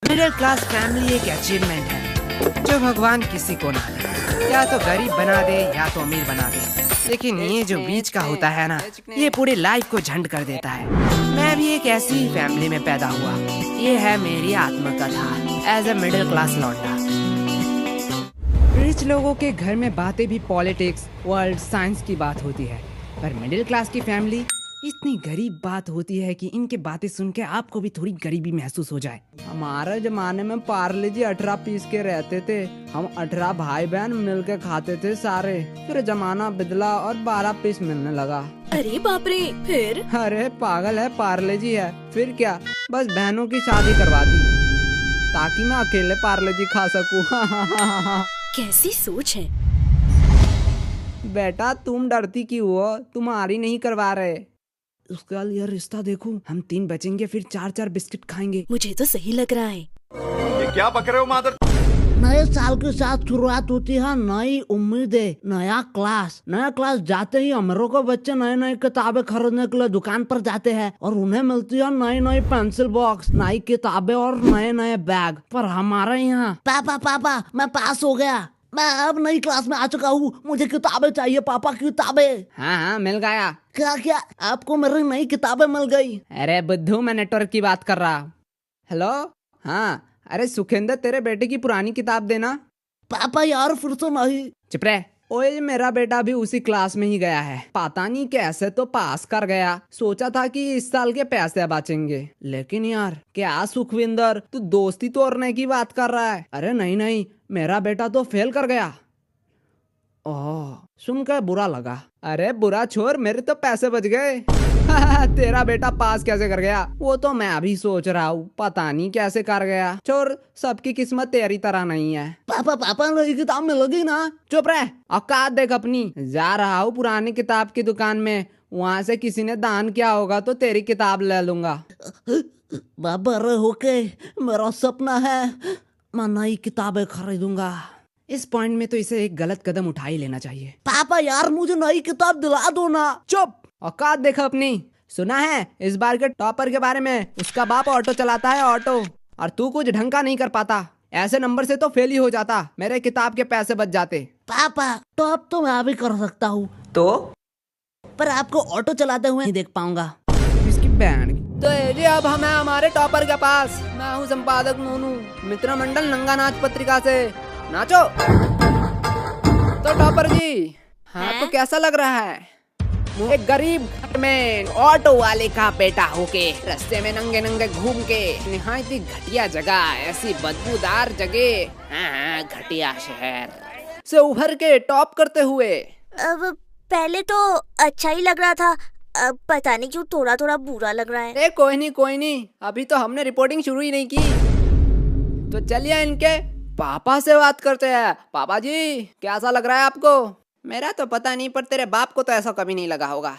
Middle class family एक achievement है जो भगवान किसी को ना दे, या तो गरीब बना दे या तो अमीर बना दे, लेकिन ये जो बीच का होता है ना, ये पूरी लाइफ को झंड कर देता है। मैं भी एक ऐसी ही फैमिली में पैदा हुआ। ये है मेरी आत्मकथा एज ए मिडिल क्लास लौंडा। रिच लोगों के घर में बातें भी पॉलिटिक्स, वर्ल्ड, साइंस की बात होती है, पर मिडिल क्लास की फैमिली इतनी गरीब बात होती है कि इनके बातें सुन के आपको भी थोड़ी गरीबी महसूस हो जाए। हमारे जमाने में पार्ले जी 18 पीस के रहते थे। हम 18 भाई बहन मिल के खाते थे सारे। फिर जमाना बदला और 12 पीस मिलने लगा। अरे बाप रे, फिर? अरे पागल है, पार्ले जी है। फिर क्या, बस बहनों की शादी करवा दी ताकि मैं अकेले पार्ले जी खा सकूं। कैसी सोच है बेटा, तुम डरती क्यों हो? तुम्हारी नहीं करवा रहे। उसका ये रिश्ता देखो, हम 3 बचेंगे फिर 4-4 बिस्किट खाएंगे। मुझे तो सही लग रहा है। ये क्या बक रहे हो मादर? नए साल के साथ शुरुआत होती है नई उम्मीदें, नया क्लास। नया क्लास जाते ही अमरों को बच्चे नए नए किताबें खरीदने के लिए दुकान पर जाते हैं और उन्हें मिलती है नई नई पेंसिल बॉक्स, नई किताबें और नए नए बैग। पर हमारे यहाँ पापा पापा मैं पास हो गया, मैं अब नई क्लास में आ चुका हूँ, मुझे किताबें चाहिए पापा, किताबें। हाँ, मिल गया। क्या क्या आपको मेरी नई किताबें मिल गई? अरे बुद्धू, मैं नेटवर्क की बात कर रहा। हेलो, हाँ। अरे सुखेंद्र, तेरे बेटे की पुरानी किताब देना। पापा यार फिर से नहीं। चुप रह। ओए, मेरा बेटा भी उसी क्लास में ही गया है। पता नहीं कैसे तो पास कर गया। सोचा था कि इस साल के पैसे बचेंगे, लेकिन यार क्या सुखविंदर, तू दोस्ती तोड़ने की बात कर रहा है? अरे नहीं नहीं, मेरा बेटा तो फेल कर गया। ओह, सुनकर बुरा लगा। अरे बुरा छोड़, मेरे तो पैसे बच गए। तेरा बेटा पास कैसे कर गया वो तो मैं अभी सोच रहा हूँ। पता नहीं कैसे कर गया। छोड़, सबकी किस्मत तेरी तरह नहीं है। पापा पापा नई किताब मिलेगी ना? चुप रह, औकात देख अपनी। जा रहा हूँ पुरानी किताब की दुकान में, वहाँ से किसी ने दान किया होगा तो तेरी किताब ले लूंगा। बड़े होके मेरा सपना है मैं नई किताबें खरीदूंगा। इस पॉइंट में तो इसे एक गलत कदम उठा ही लेना चाहिए। पापा यार मुझे नई किताब दिला दो ना। चुप, औकात देखो अपनी। सुना है इस बार के टॉपर के बारे में? उसका बाप ऑटो चलाता है, ऑटो। और तू कुछ ढंग का नहीं कर पाता। ऐसे नंबर से तो फेल ही हो जाता, मेरे किताब के पैसे बच जाते। पापा टॉप तो मैं भी कर सकता हूँ, तो पर आपको ऑटो चलाते हुए नहीं देख पाऊंगा। इसकी बैंड। तो ये अब हम हैं हमारे टॉपर के पास। मैं हूँ संपादक नूनू, मित्र मंडल नंगा नाच पत्रिका से। नाचो। तो टॉपर जी, आपको कैसा लग रहा है? एक गरीब घर में ऑटो वाले का बेटा होके रास्ते में नंगे नंगे घूम के, निहायत ही घटिया जगह, ऐसी बदबूदार जगह, हाँ, घटिया शहर से उभर के टॉप करते हुए। अब पहले तो अच्छा ही लग रहा था, अब पता नहीं क्यों थोड़ा थोड़ा बुरा लग रहा है। अरे कोई नहीं, अभी तो हमने रिपोर्टिंग शुरू ही नहीं की। तो चलिए इनके पापा से बात करते हैं। पापा जी, कैसा लग रहा है आपको? मेरा तो पता नहीं, पर तेरे बाप को तो ऐसा कभी नहीं लगा होगा।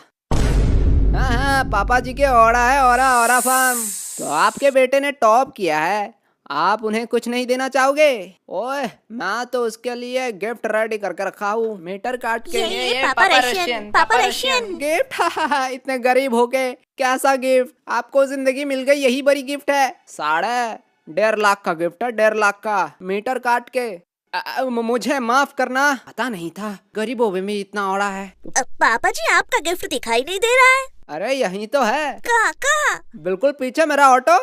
हाँ, पापा जी के ओरा है, ओरा फार्म। तो आपके बेटे ने टॉप किया है, आप उन्हें कुछ नहीं देना चाहोगे? ओए, मैं तो उसके लिए गिफ्ट रेडी करके रखा हूँ, मीटर काट के। ये पापा रशियन गिफ्ट। इतने गरीब होके कैसा गिफ्ट? आपको जिंदगी मिल गई, यही बड़ी गिफ्ट है। 1.5 लाख का गिफ्ट है, 1.5 लाख का, मीटर काट के। मुझे माफ करना, पता नहीं था गरीबों में भी इतना औड़ा है। पापा जी, आपका गिफ्ट दिखाई नहीं दे रहा है। अरे यही तो है। कहाँ? बिल्कुल पीछे मेरा ऑटो।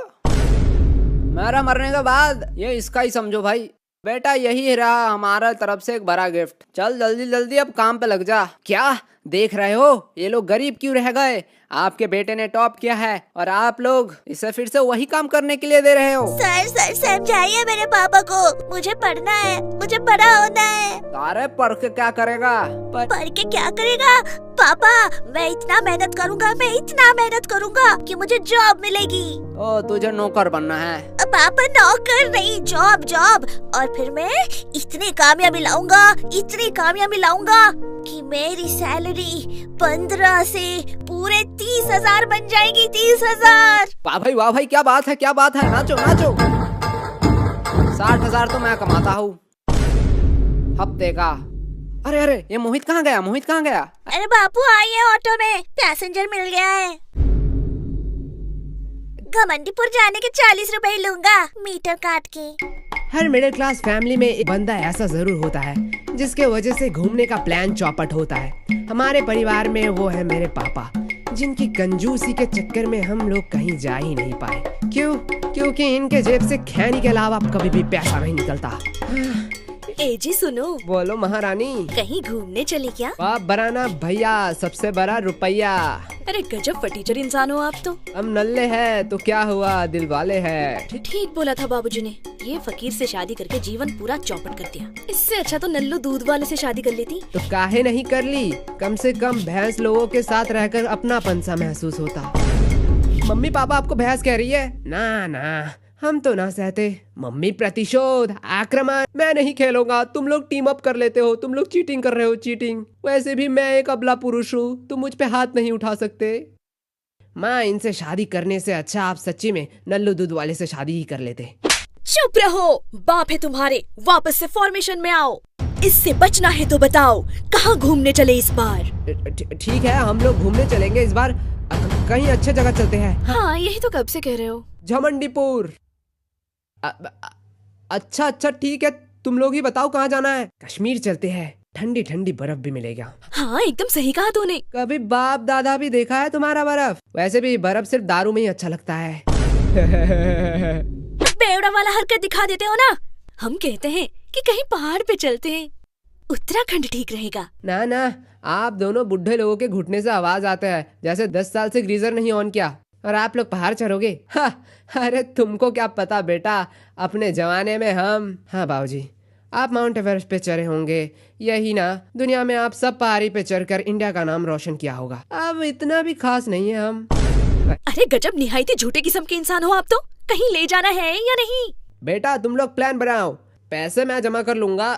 मेरा मरने के बाद ये इसका ही समझो भाई। बेटा, यही रहा हमारा तरफ से एक बड़ा गिफ्ट। चल जल्दी जल्दी अब काम पे लग जा। क्या देख रहे हो, ये लोग गरीब क्यों रह गए? आपके बेटे ने टॉप किया है और आप लोग इसे फिर से वही काम करने के लिए दे रहे हो। सर समझाइए मेरे पापा को, मुझे पढ़ना है, मुझे बड़ा होना है। अरे पढ़ के क्या करेगा? पढ़ के क्या करेगा पापा? मैं इतना मेहनत करूंगा कि मुझे जॉब मिलेगी। ओ, तुझे नौकर बनना है? पापा नौकर नहीं, जॉब। और फिर मैं इतनी कामयाबी लाऊंगा कि मेरी सैलरी 15 से पूरे 30,000 बन जाएगी। 30,000। वाह भाई, क्या बात है। नाचो। 60,000 तो मैं कमाता हूँ हफ्ते का। अरे ये मोहित कहाँ गया? अरे बापू, आइए, ऑटो में पैसेंजर मिल गया है। घमंडीपुर जाने के 40 रुपए लूंगा मीटर काट के। हर मिडिल क्लास फैमिली में एक बंदा ऐसा जरूर होता है जिसके वजह से घूमने का प्लान चौपट होता है। हमारे परिवार में वो है मेरे पापा, जिनकी कंजूसी के चक्कर में हम लोग कहीं जा ही नहीं पाए। क्योंकि इनके जेब से खैनी के अलावा कभी भी पैसा नहीं निकलता। एजी सुनो। बोलो महारानी। कहीं घूमने चले क्या? बाप बराना भैया, सबसे बड़ा रुपया। अरे गजब फटीचर इंसान हो आप तो। हम नल्ले हैं तो क्या हुआ, दिल वाले हैं। ठीक बोला था बाबूजी ने। ये फकीर से शादी करके जीवन पूरा चौपट कर दिया। इससे अच्छा तो नल्लू दूध वाले से शादी कर लेती। तो काहे नहीं कर ली? कम से कम भैंस लोगों के साथ रहकर अपनापन सा महसूस होता। मम्मी पापा आपको भैंस कह रही है? ना हम तो ना सहते। मम्मी प्रतिशोध, आक्रमण। मैं नहीं खेलूंगा, तुम लोग टीम अप कर लेते हो, तुम लोग चीटिंग कर रहे हो, चीटिंग। वैसे भी मैं एक अबला पुरुष हूँ, तुम मुझ पे हाथ नहीं उठा सकते। माँ, इनसे शादी करने से अच्छा आप सच्ची में नल्लू दूध वाले से शादी ही कर लेते। चुप रहो, बाप है तुम्हारे, वापस से फॉर्मेशन में आओ। इससे बचना है तो बताओ, कहाँ घूमने चले इस बार? ठीक है, हम लोग घूमने चलेंगे इस बार। कहीं अच्छे जगह चलते हैं। हाँ, यही तो कब से कह रहे हो। झमंडीपुर। अच्छा ठीक है, तुम लोग ही बताओ कहाँ जाना है। कश्मीर चलते हैं, ठंडी ठंडी बर्फ भी मिलेगा। हाँ, एकदम सही कहा तूने। कभी बाप दादा भी देखा है तुम्हारा बर्फ? वैसे भी बर्फ सिर्फ दारू में ही अच्छा लगता है। बेवड़ा वाला हरकत दिखा देते हो ना। हम कहते हैं कि कहीं पहाड़ पे चलते हैं, उत्तराखंड ठीक रहेगा। ना, आप दोनों बुढ़े लोगों के घुटने से आवाज आता है जैसे 10 साल से गीजर नहीं ऑन किया, और आप लोग पहाड़ चढ़ोगे। अरे तुमको क्या पता बेटा, अपने जमाने में हम। हाँ बाबूजी, आप माउंट एवरेस्ट पे चढ़े होंगे, यही ना दुनिया में आप सब पहाड़ी पे चढ़कर इंडिया का नाम रोशन किया होगा। अब इतना भी खास नहीं है हम। अरे गजब निहायती झूठे किस्म के इंसान हो आप तो। कहीं ले जाना है या नहीं? बेटा तुम लोग प्लान बनाओ, पैसे मैं जमा कर लूंगा,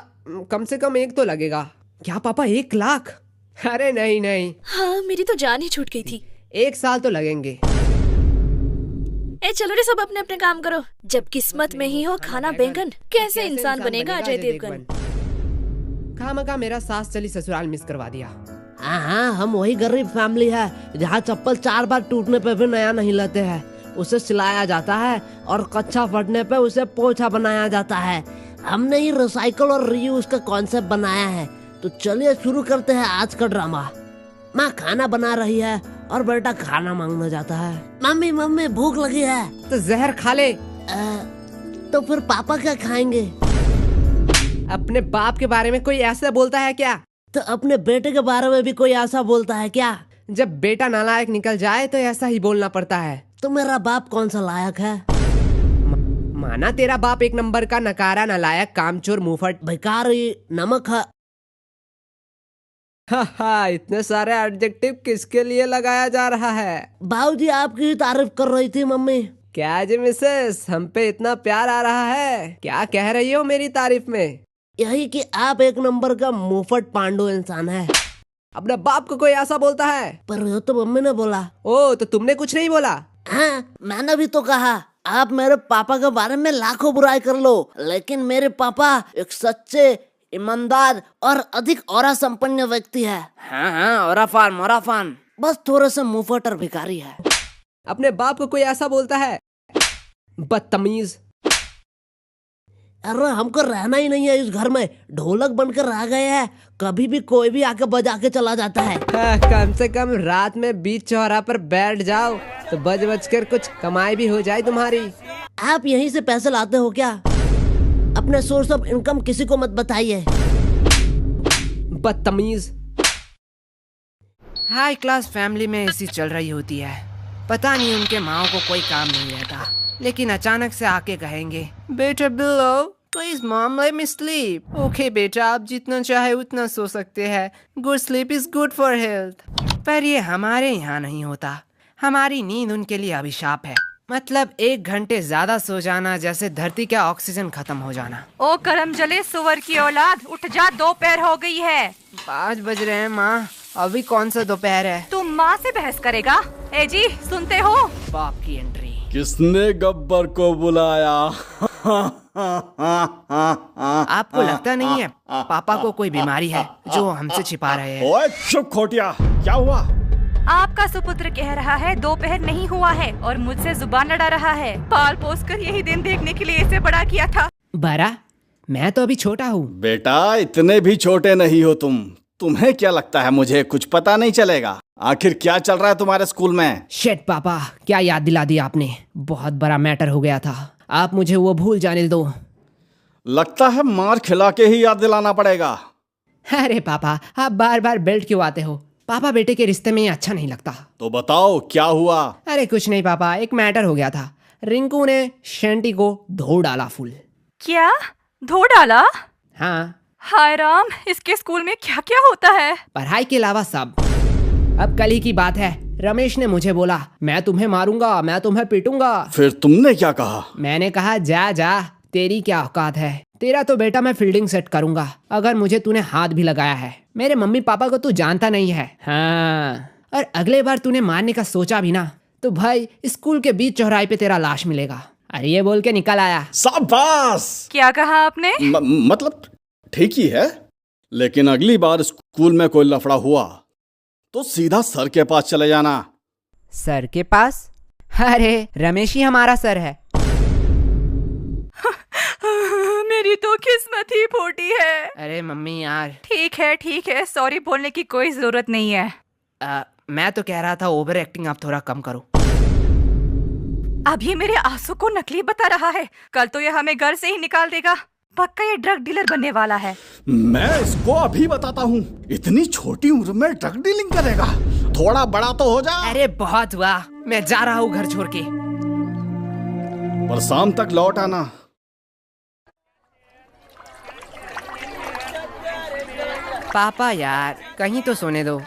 कम से कम 1 तो लगेगा। क्या पापा 1 लाख? अरे नहीं। हाँ, मेरी तो जान ही छूट गई थी। 1 साल तो लगेंगे। चलो रे, सब अपने अपने काम करो। जब किस्मत में ही हो खाना बैंगन, कैसे इंसान बनेगा अजय देवगन। खामखा मेरा सास चली ससुराल मिस करवा दिया। हाँ, हम वही गरीब फैमिली है जहाँ चप्पल 4 बार टूटने पे भी नया नहीं लेते हैं। उसे सिलाया जाता है और कच्चा फटने पे उसे पोछा बनाया जाता है। हमने ही रिसाइकल और रीयूज का कॉन्सेप्ट बनाया है। तो चलिए शुरू करते हैं आज का ड्रामा। माँ खाना बना रही है और बेटा खाना मांगने जाता है। मम्मी भूख लगी है। तो जहर खा ले। तो फिर पापा क्या खाएंगे? अपने बाप के बारे में कोई ऐसा बोलता है क्या? तो अपने बेटे के बारे में भी कोई ऐसा बोलता है क्या? जब बेटा नालायक निकल जाए तो ऐसा ही बोलना पड़ता है। तो मेरा बाप कौन सा लायक है? माना तेरा बाप 1 नंबर का नकारा, नालायक, कामचोर, मुंहफट, भिखारी, नमक है। इतने सारे एडजेक्टिव किसके लिए लगाया जा रहा है? बाबूजी आपकी ही तारीफ कर रही थी मम्मी। क्या जी मिसेस, हम पे इतना प्यार आ रहा है? क्या कह रही हो मेरी तारीफ में? यही कि आप 1 नंबर का मुंहफट पांडु इंसान है। अपने बाप को कोई ऐसा बोलता है? पर ये तो मम्मी ने बोला। ओ, तो तुमने कुछ नहीं बोला? हाँ, मैंने भी तो कहा। आप मेरे पापा के बारे में लाखों बुराई कर लो, लेकिन मेरे पापा एक सच्चे, ईमानदार और अधिक ऑरा संपन्न व्यक्ति है। हाँ, ऑरा फान, बस थोड़े से मुंहफट और भिखारी है। अपने बाप को कोई ऐसा बोलता है? बदतमीज। अरे हमको रहना ही नहीं है इस घर में, ढोलक बनकर रह गए हैं। कभी भी कोई भी आके बजा के चला जाता है। कम से कम रात में बीच चौराहा पर बैठ जाओ तो बज कर कुछ कमाई भी हो जाए तुम्हारी। आप यहीं से पैसे लाते हो क्या? अपने सोर्स ऑफ इनकम किसी को मत बताइए। बदतमीज। हाई क्लास फैमिली में ऐसी चल रही होती है। पता नहीं उनके माओ को कोई काम नहीं रहता, लेकिन अचानक से आके कहेंगे, बेटा below please mom let me sleep. Okay बेटा, आप जितना चाहे उतना सो सकते हैं, good sleep is good for health. पर ये हमारे यहाँ नहीं होता। हमारी नींद उनके लिए अभिशाप है। मतलब 1 घंटे ज्यादा सो जाना जैसे धरती का ऑक्सीजन खत्म हो जाना। ओ करम जले सुअर की औलाद, उठ जा, दोपहर हो गई है। 5 बज रहे हैं माँ, अभी कौन सा दोपहर है? तुम माँ से बहस करेगा? ए जी सुनते हो? बाप की एंट्री। किसने गब्बर को बुलाया? आपको लगता नहीं है पापा को कोई बीमारी है जो हमसे छिपा रहे हैं? ओए चुप खोटिया, क्या हुआ? आपका सुपुत्र कह रहा है दोपहर नहीं हुआ है और मुझसे जुबान लड़ा रहा है। पाल पोस कर यही दिन देखने के लिए इसे बड़ा किया था। बड़ा? मैं तो अभी छोटा हूँ। बेटा इतने भी छोटे नहीं हो तुम। तुम्हें क्या लगता है मुझे कुछ पता नहीं चलेगा? आखिर क्या चल रहा है तुम्हारे स्कूल में? शेट पापा, क्या याद दिला दिया आपने। बहुत बड़ा मैटर हो गया था। आप मुझे वो भूल जाने दो। लगता है मार खिला के ही याद दिलाना पड़ेगा। अरे पापा, आप बार बार बेल्ट क्यों आते हो? पापा बेटे के रिश्ते में ये अच्छा नहीं लगता। तो बताओ क्या हुआ? अरे कुछ नहीं पापा, एक मैटर हो गया था। रिंकू ने शेंटी को धो डाला फुल। क्या धो डाला? हाँ। हाय राम, इसके स्कूल में क्या क्या होता है? पढ़ाई के अलावा सब। अब कल ही की बात है, रमेश ने मुझे बोला मैं तुम्हें मारूंगा, मैं तुम्हें पीटूंगा। फिर तुमने क्या कहा? मैंने कहा जा जा, तेरी क्या औकात है। तेरा तो बेटा मैं फील्डिंग सेट करूंगा अगर मुझे तूने हाथ भी लगाया है। मेरे मम्मी पापा को तू जानता नहीं है। हाँ, और अगले बार तूने मारने का सोचा भी ना तो भाई स्कूल के बीच चौराहे पे तेरा लाश मिलेगा। अरे ये बोल के निकल आया। शाबाश। क्या कहा आपने? मतलब ठीक ही है, लेकिन अगली बार स्कूल में कोई लफड़ा हुआ तो सीधा सर के पास चले जाना। सर के पास? अरे रमेश ही हमारा सर है। मेरी तो किस्मत ही फूटी है। अरे मम्मी यार। ठीक है, सॉरी बोलने की कोई जरूरत नहीं है। मैं तो कह रहा था ओवर एक्टिंग आप थोड़ा कम करो। अभी मेरे आंसू को नकली बता रहा है, कल तो ये हमें घर से ही निकाल देगा। पक्का ये ड्रग डीलर बनने वाला है। मैं इसको अभी बताता हूँ, इतनी छोटी उम्र में ड्रग डीलिंग करेगा। थोड़ा बड़ा तो हो जा। अरे बहुत हुआ, मैं जा रहा हूँ घर छोड़ के। पर शाम तक लौट आना। पापा यार कहीं तो सोने दो।